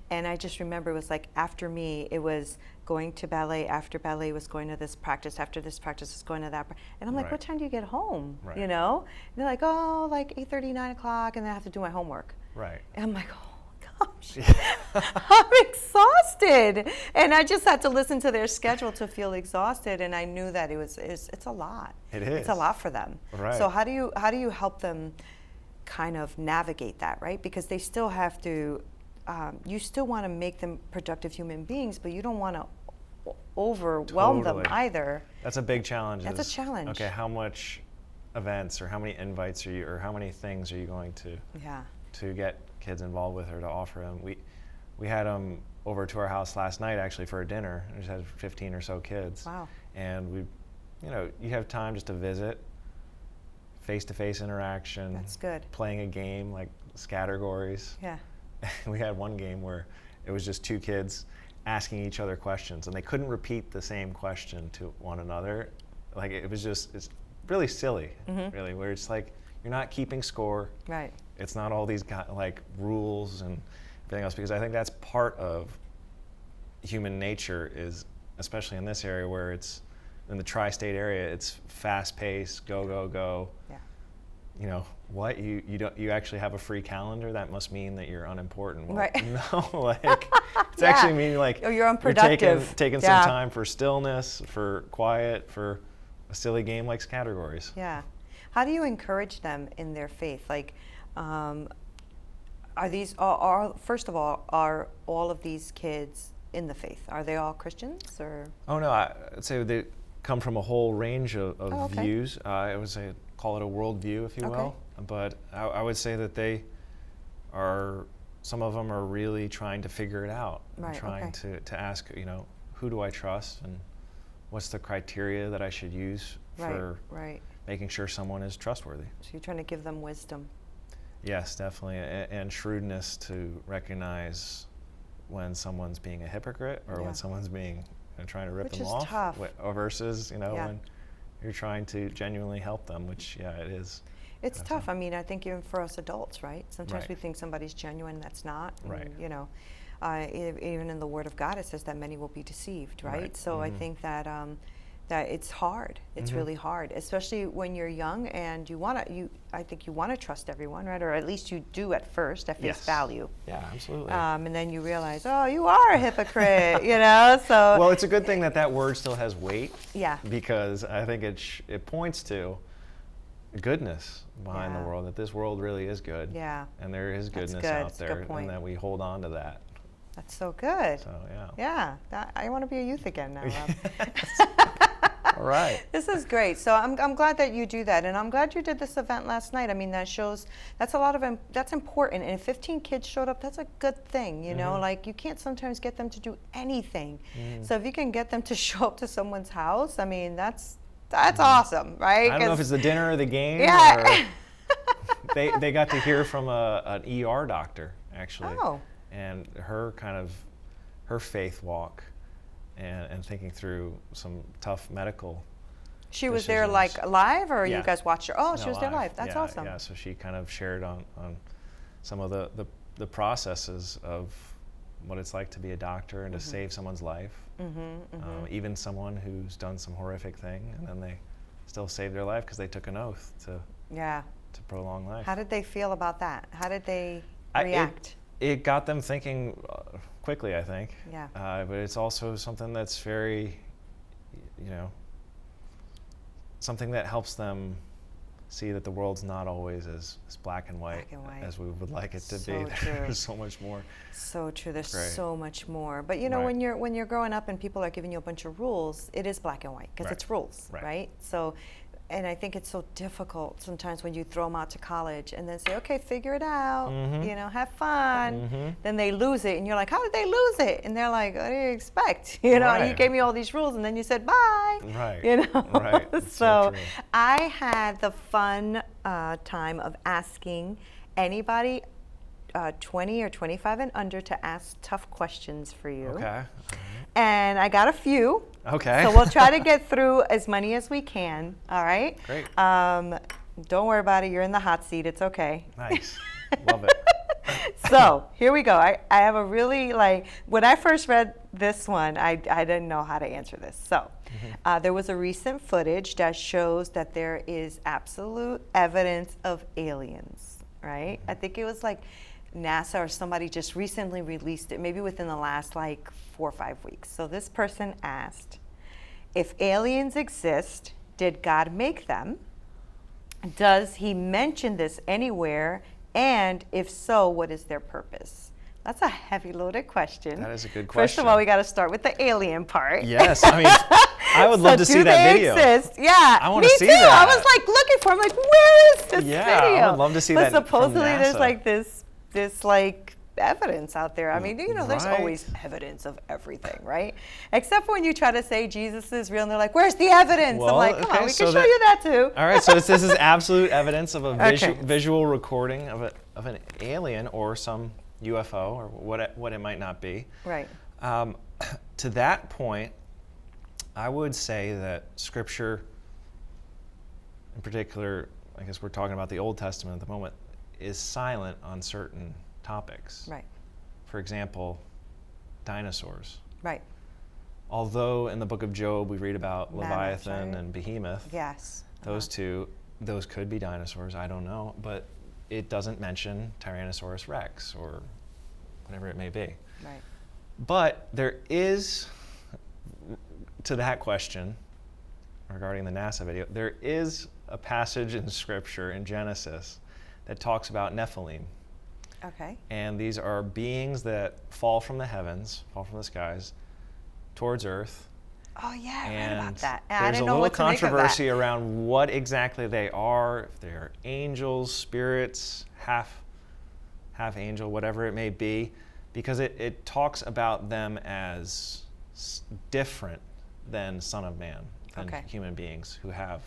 S1: And I just remember it was like, after me, it was going to ballet. After ballet was going to this practice. After this practice was going to that. And I'm like, what time do you get home? You know? And they're like, oh, like 8:30, 9 o'clock, and then I have to do my homework. Right. And I'm like, oh gosh, I'm exhausted. And I just had to listen to their schedule to feel exhausted. And I knew that it's a lot. It is. It's a lot for them. Right. So how do you help them kind of navigate that, right? Because they still have to, you still want to make them productive human beings, but you don't want to overwhelm them either.
S2: That's a big challenge.
S1: That's a challenge.
S2: Okay, how much events or how many invites or how many things are you going to get kids involved with, or to offer them? We had them over to our house last night, actually, for a dinner. We just had 15 or so kids. Wow. And you have time just to visit, face-to-face interaction. That's good. Playing a game like categories. Yeah. We had one game where it was just two kids asking each other questions, and they couldn't repeat the same question to one another. Like, it's really silly, really, where it's like, you're not keeping score. Right. It's not all these like rules and everything else, because I think that's part of human nature, is especially in this area where it's in the tri-state area, it's fast-paced, go. Yeah. You know what? You actually have a free calendar? That must mean that you're unimportant. Well, right. No, like it's actually meaning like
S1: you're unproductive.
S2: You're taking some time for stillness, for quiet, for a silly game like categories.
S1: Yeah. How do you encourage them in their faith? Like, are first of all, are all of these kids in the faith? Are they all Christians, or?
S2: Oh no, I'd say come from a whole range of
S1: okay.
S2: views. I would say, call it a worldview, if you will. But I would say that some of them are really trying to figure it out, and trying to ask, who do I trust, and what's the criteria that I should use for making sure someone is trustworthy.
S1: So you're trying to give them wisdom.
S2: Yes, definitely, and shrewdness to recognize when someone's being a hypocrite or when someone's being trying to rip them off,
S1: tough.
S2: Versus when you're trying to genuinely help them, which it is.
S1: It's tough. I mean, I think even for us adults, right? Sometimes we think somebody's genuine, that's not.
S2: Right.
S1: And, even in the Word of God, it says that many will be deceived, right? So I think that that it's hard. It's really hard, especially when you're young and I think you want to trust everyone, right? Or at least you do at first, at face value.
S2: Yeah, absolutely.
S1: And then you realize, oh, you are a hypocrite, so.
S2: Well, it's a good thing that word still has weight.
S1: Yeah.
S2: Because I think it points to goodness behind the world, that this world really is good.
S1: Yeah.
S2: And there is goodness out there, and that we hold on to that.
S1: That's so good.
S2: So,
S1: Yeah. I want to be a youth again now, Rob.
S2: All right.
S1: This is great. So I'm glad that you do that, and I'm glad you did this event last night. I mean, that's important. And if 15 kids showed up, that's a good thing. Like you can't sometimes get them to do anything. So if you can get them to show up to someone's house, I mean, that's awesome, right?
S2: I don't know if it's the dinner or the game.
S1: Yeah.
S2: Or they got to hear from an ER doctor actually, and her faith walk. And thinking through some tough medical
S1: She was
S2: decisions.
S1: there like live, or you guys watched her? Oh, no, she was there live. That's awesome.
S2: Yeah, so she kind of shared on some of the processes of what it's like to be a doctor and to save someone's life. Even someone who's done some horrific thing, and then they still saved their life because they took an oath to prolong life.
S1: How did they feel about that? How did they react?
S2: It got them thinking quickly, I think.
S1: Yeah.
S2: But it's also something that's very, something that helps them see that the world's not always as black and white as we would like it to be. There's so much more.
S1: So true. There's so much more. But when you're growing up and people are giving you a bunch of rules, it is black and white because it's rules, right? So. And I think it's so difficult sometimes when you throw them out to college and then say, okay, figure it out, have fun. Then they lose it, and you're like, how did they lose it? And they're like, what do you expect? You gave me all these rules, and then you said bye.
S2: Right.
S1: Right. So I had the fun time of asking anybody 20 or 25 and under to ask tough questions for you.
S2: Okay.
S1: And I got a few.
S2: Okay.
S1: So we'll try to get through as many as we can. All right?
S2: Great.
S1: Don't worry about it. You're in the hot seat. It's okay.
S2: Nice. Love it.
S1: So here we go. I have a really, when I first read this one, I didn't know how to answer this. So there was a recent footage that shows that there is absolute evidence of aliens, right? I think it was NASA or somebody just recently released it, maybe within the last 4 or 5 weeks. So this person asked, if aliens exist, did God make them? Does he mention this anywhere? And if so, what is their purpose? That's a heavy loaded question.
S2: That is a good question.
S1: First of all, we got to start with the alien part.
S2: Yes, I mean, I would love to see that video.
S1: Exist? Yeah,
S2: I want to see
S1: that.
S2: I
S1: was looking for. I'm like, where is this video?
S2: Yeah, I would love to see that.
S1: But supposedly
S2: from NASA.
S1: there's this evidence out there. I mean, there's always evidence of everything, right? Except when you try to say Jesus is real, and they're like, "Where's the evidence?"
S2: Well,
S1: I'm like, "Come on, we can show you that too."
S2: All right, so this is absolute evidence of a visual recording of an alien or some UFO or what it might not be.
S1: Right.
S2: To that point, I would say that Scripture, in particular, I guess we're talking about the Old Testament at the moment, is silent on certain topics.
S1: Right.
S2: For example, dinosaurs.
S1: Right.
S2: Although in the book of Job we read about
S1: Mammoths,
S2: Leviathan and Behemoth.
S1: Yes.
S2: Those could be dinosaurs, I don't know, but it doesn't mention Tyrannosaurus Rex or whatever it may be.
S1: Right.
S2: But there is, to that question regarding the NASA video, there is a passage in Scripture in Genesis that talks about Nephilim.
S1: Okay.
S2: And these are beings that fall from the heavens, fall from the skies, towards earth,
S1: Oh yeah, I read
S2: And
S1: about that. I
S2: there's
S1: didn't
S2: a
S1: know
S2: little
S1: what to make of that.
S2: controversy around what exactly they are, if they're angels, spirits, half angel, whatever it may be, because it talks about them as different than Son of Man, than human beings who have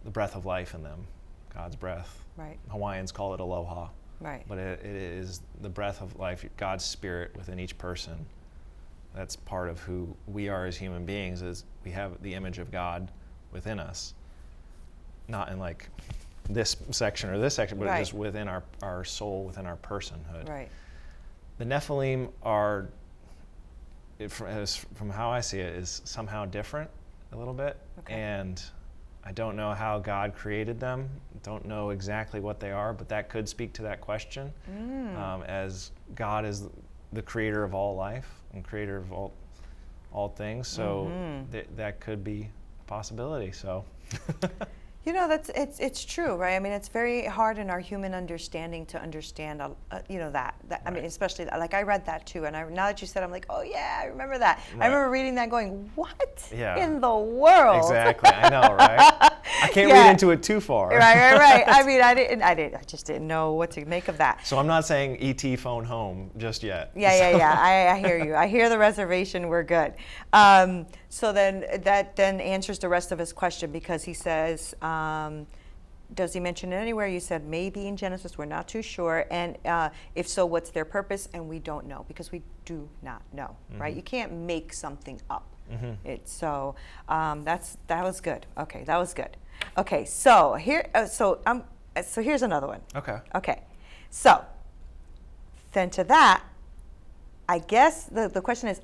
S2: the breath of life in them, God's breath.
S1: Right.
S2: Hawaiians call it aloha.
S1: Right.
S2: But it is the breath of life, God's spirit within each person. That's part of who we are as human beings, is we have the image of God within us. Not in like this section or this section, but just within our soul, within our personhood.
S1: Right.
S2: The Nephilim are, from how I see it, is somehow different a little bit.
S1: Okay.
S2: And I don't know how God created them. Don't know exactly what they are, but that could speak to that question. As God is the creator of all life and creator of all things, so that could be a possibility. So,
S1: you know, it's true, right? I mean, it's very hard in our human understanding to understand, you know, that I mean, especially like I read that too, and now that you said, I'm like, oh yeah, I remember that. I remember reading that, going, what in the world?
S2: Exactly, I know, right? I can't read into it too far.
S1: Right. I mean, I just didn't know what to make of that.
S2: So I'm not saying E.T. phone home just yet.
S1: Yeah. I hear you. I hear the reservation. We're good. So then that answers the rest of his question, because he says, does he mention it anywhere? You said maybe in Genesis. We're not too sure. And if so, what's their purpose? And we don't know, because we do not know, right? You can't make something up. So that was good. Okay, that was good. Okay, so here, so here's another one. Okay, so then to that, I guess the question is,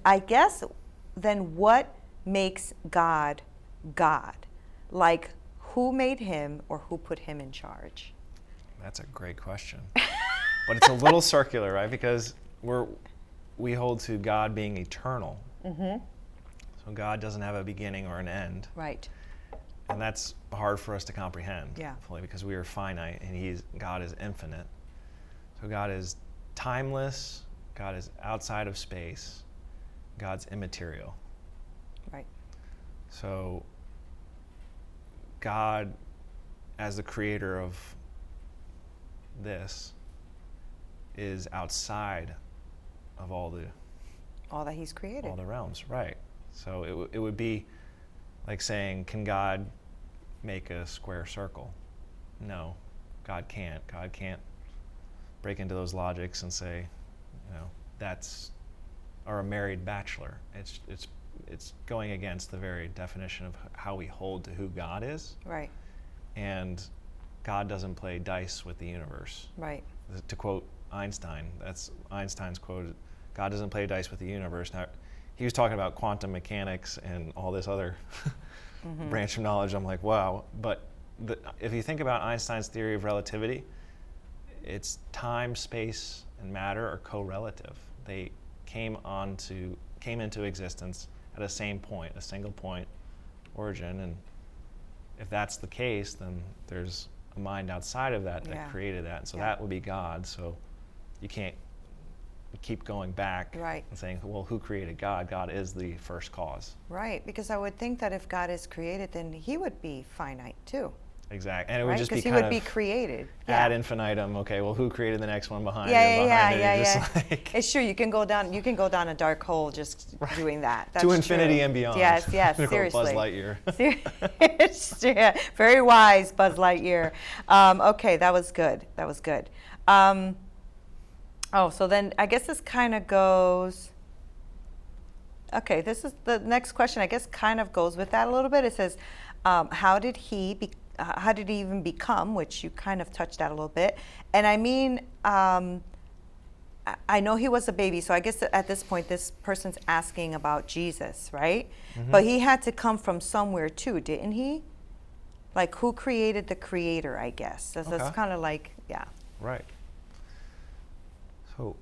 S1: then what makes God God? Like, who made him, or who put him in charge?
S2: That's a great question. But it's a little circular, right? Because we hold to God being eternal. So God doesn't have a beginning or an end.
S1: Right.
S2: And that's hard for us to comprehend fully, because we are finite and God is infinite. So God is timeless, God is outside of space, God's immaterial.
S1: Right.
S2: So God, as the creator of this, is outside of all
S1: that he's created.
S2: All the realms, right. So it would be like saying, can God make a square circle? No, God can't. God can't break into those logics and say, you know, or a married bachelor. It's going against the very definition of how we hold to who God is.
S1: Right.
S2: And God doesn't play dice with the universe.
S1: Right.
S2: To quote Einstein, that's Einstein's quote, God doesn't play dice with the universe. Now, he was talking about quantum mechanics and all this other branch of knowledge. I'm like, wow. But if you think about Einstein's theory of relativity, it's time, space, and matter are co-relative. They came into existence at a same point, a single point origin. And if that's the case, then there's a mind outside of that created that. And so that would be God. So you can't keep going back and saying, well, who created God? God is the first cause.
S1: Right, because I would think that if God is created, then he would be finite too.
S2: Exactly, and it would just be
S1: because he would be created.
S2: Ad infinitum. Okay, well, who created the next one behind it?
S1: Yeah. It's true. You can go down a dark hole just doing that. That's
S2: to infinity
S1: true.
S2: and beyond.
S1: Yes, seriously.
S2: Buzz Lightyear.
S1: Very wise, Buzz Lightyear. Okay, that was good. So then I guess this kind of goes. Okay, this is the next question. I guess kind of goes with that a little bit. It says, how did he even become? Which you kind of touched that a little bit. And I mean, I know he was a baby, so I guess at this point, this person's asking about Jesus, right? But he had to come from somewhere too, didn't he? Like, who created the creator? I guess that's kind of like,
S2: Right. So,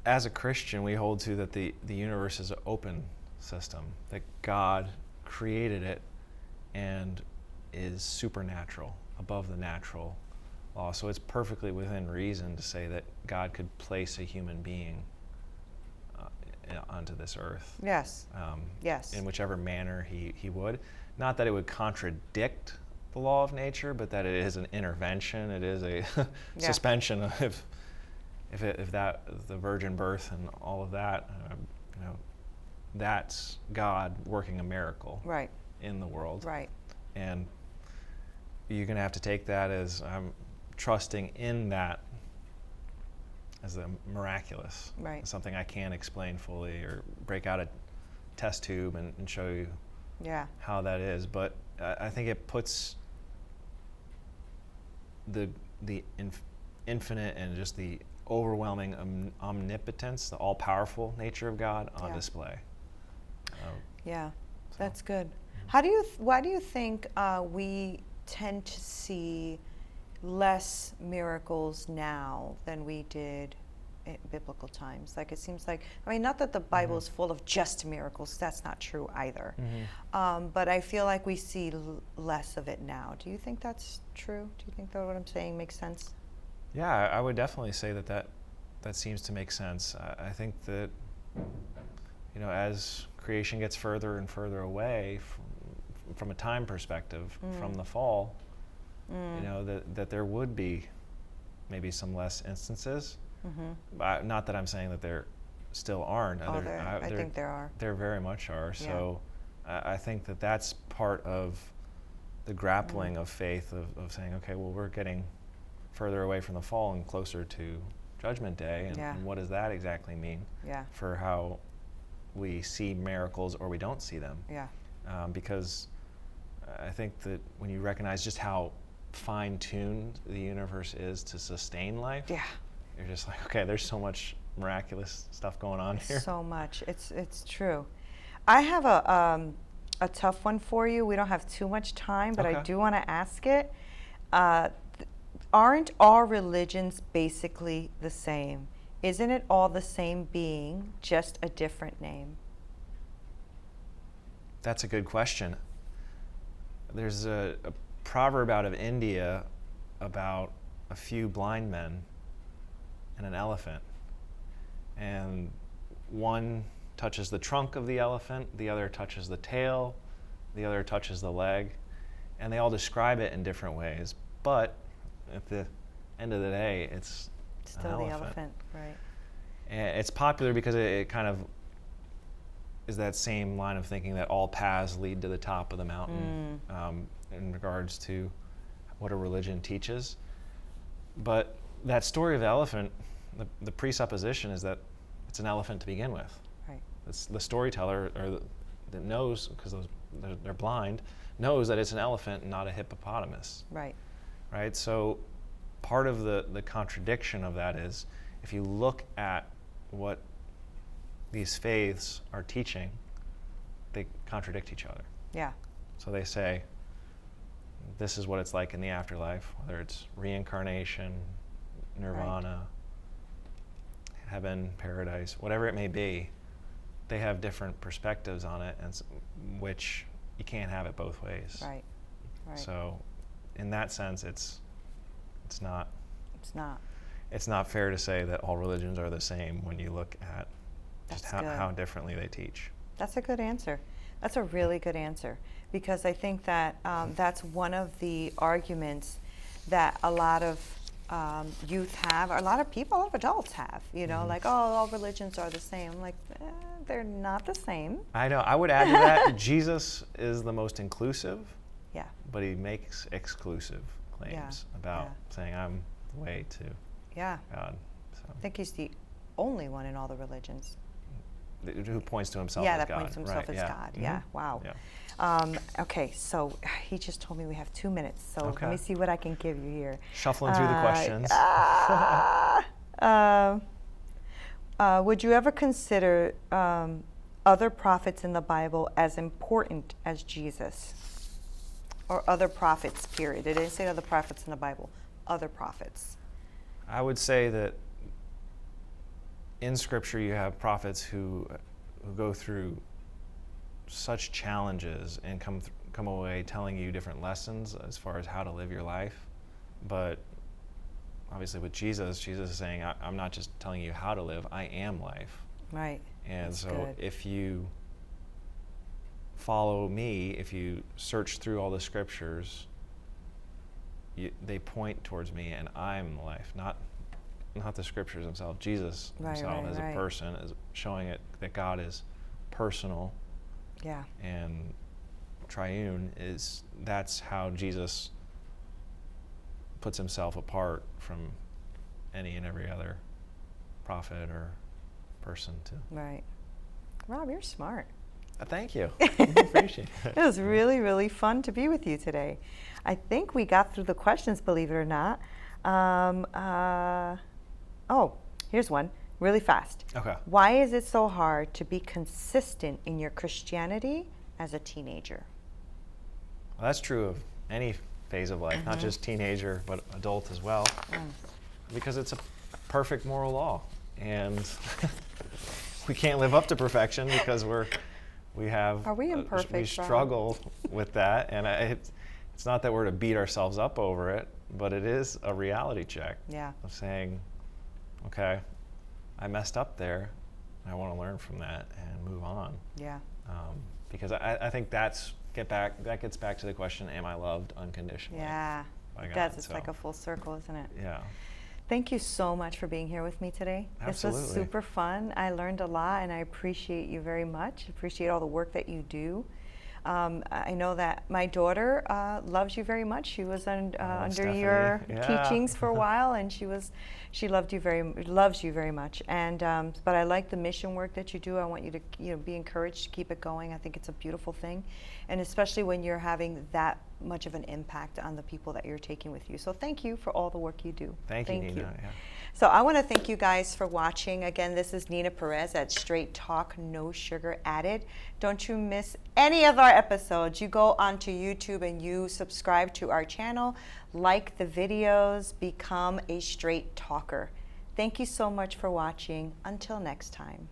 S2: as a Christian, we hold to that the universe is an open system, that God created it and is supernatural, above the natural law. So it's perfectly within reason to say that God could place a human being onto this earth.
S1: Yes. Yes.
S2: In whichever manner he would. Not that it would contradict the law of nature, but that it is an intervention. It is a suspension of if that the virgin birth and all of that. That's God working a miracle in the world.
S1: Right.
S2: And you're going to have to take that as I'm trusting in that as the miraculous.
S1: Right.
S2: Something I can't explain fully or break out a test tube and show you how that is. But I think it puts the infinite and just the overwhelming omnipotence, the all-powerful nature of God on display.
S1: That's good. Why do you think we tend to see less miracles now than we did in biblical times? Like, it seems like, not that the Bible is full of just miracles, that's not true either. But I feel like we see less of it now. Do you think that's true? Do you think that what I'm saying makes sense?
S2: Yeah, I would definitely say that seems to make sense. I think that, as creation gets further and further away from a time perspective from the fall, that there would be maybe some less instances. Not that I'm saying that there still aren't.
S1: I think there are.
S2: There very much are. So I think that that's part of the grappling of faith of saying, okay, well, we're getting further away from the fall and closer to Judgment Day, and what does that exactly mean for how we see miracles or we don't see them? Because I think that when you recognize just how fine-tuned the universe is to sustain life, you're just like, okay, there's so much miraculous stuff going on here.
S1: So much. It's true. I have a tough one for you. We don't have too much time, but I do want to ask it. Aren't all religions basically the same? Isn't it all the same being, just a different name?
S2: That's a good question. There's a proverb out of India about a few blind men and an elephant. And one touches the trunk of the elephant, the other touches the tail, the other touches the leg, and they all describe it in different ways. But at the end of the day, it's
S1: still the elephant, right?
S2: And it's popular because it kind of is that same line of thinking that all paths lead to the top of the mountain in regards to what a religion teaches. But that story of the elephant, the presupposition is that it's an elephant to begin with.
S1: Right.
S2: It's the storyteller that knows, because they're blind, knows that it's an elephant and not a hippopotamus.
S1: Right.
S2: Right? So part of the contradiction of that is if you look at what these faiths are teaching, they contradict each other.
S1: Yeah.
S2: So they say, this is what it's like in the afterlife, whether it's reincarnation, nirvana, heaven, paradise, whatever it may be. They have different perspectives on it, and which you can't have it both ways.
S1: Right.
S2: So in that sense, it's not. It's not fair to say that all religions are the same when you look at just how differently they teach.
S1: That's a good answer. That's a really good answer, because I think that that's one of the arguments that a lot of youth have, or a lot of people, a lot of adults have, like, oh, all religions are the same. I'm like, they're not the same.
S2: I know. I would add to that, Jesus is the most inclusive, but he makes exclusive claims about saying, I'm the way to God. So.
S1: I think he's the only one in all the religions.
S2: Who points to himself
S1: that
S2: as God.
S1: points to himself as God. Yeah, wow.
S2: Yeah.
S1: Okay, so he just told me we have 2 minutes, so let me see what I can give you here.
S2: Shuffling through the questions.
S1: Would you ever consider other prophets in the Bible as important as Jesus? Or other prophets, period. It didn't say other prophets in the Bible. Other prophets.
S2: I would say that in Scripture you have prophets who go through such challenges and come away telling you different lessons as far as how to live your life. But obviously with Jesus is saying, I'm not just telling you how to live, I am life.
S1: Right.
S2: And
S1: That's
S2: so
S1: good.
S2: if you follow me, if you search through all the scriptures, they point towards me, and I'm the life, not the scriptures themselves. Jesus himself as a person is showing it that God is personal.
S1: Yeah.
S2: And triune that's how Jesus puts himself apart from any and every other prophet or person too.
S1: Right. Rob, you're smart.
S2: Thank you. I appreciate it.
S1: It was really, really fun to be with you today. I think we got through the questions, believe it or not. Oh, here's one, really fast.
S2: Okay.
S1: Why is it so hard to be consistent in your Christianity as a teenager?
S2: Well, that's true of any phase of life, not just teenager, but adult as well, because it's a perfect moral law, and we can't live up to perfection because we have
S1: Are we imperfect,
S2: we
S1: Rob?
S2: struggle with that, and it's not that we're to beat ourselves up over it, but it is a reality check of saying, okay, I messed up there. I want to learn from that and move on.
S1: Yeah.
S2: Because I think that gets back to the question: am I loved unconditionally?
S1: Yeah.
S2: by God?
S1: That's it's like a full circle, isn't it?
S2: Yeah.
S1: Thank you so much for being here with me today.
S2: Absolutely.
S1: This was super fun. I learned a lot, and I appreciate you very much. Appreciate all the work that you do. I know that my daughter loves you very much. She was under
S2: Stephanie.
S1: your
S2: Yeah.
S1: teachings for a while, and she loves you very much. And but I like the mission work that you do. I want you to be encouraged to keep it going. I think it's a beautiful thing, and especially when you're having that much of an impact on the people that you're taking with you. So thank you for all the work you do.
S2: Thank you, Nina. Yeah.
S1: So I want to thank you guys for watching. Again, this is Nina Perez at Straight Talk, No Sugar Added. Don't you miss any of our episodes. You go onto YouTube and you subscribe to our channel, like the videos, become a straight talker. Thank you so much for watching. Until next time.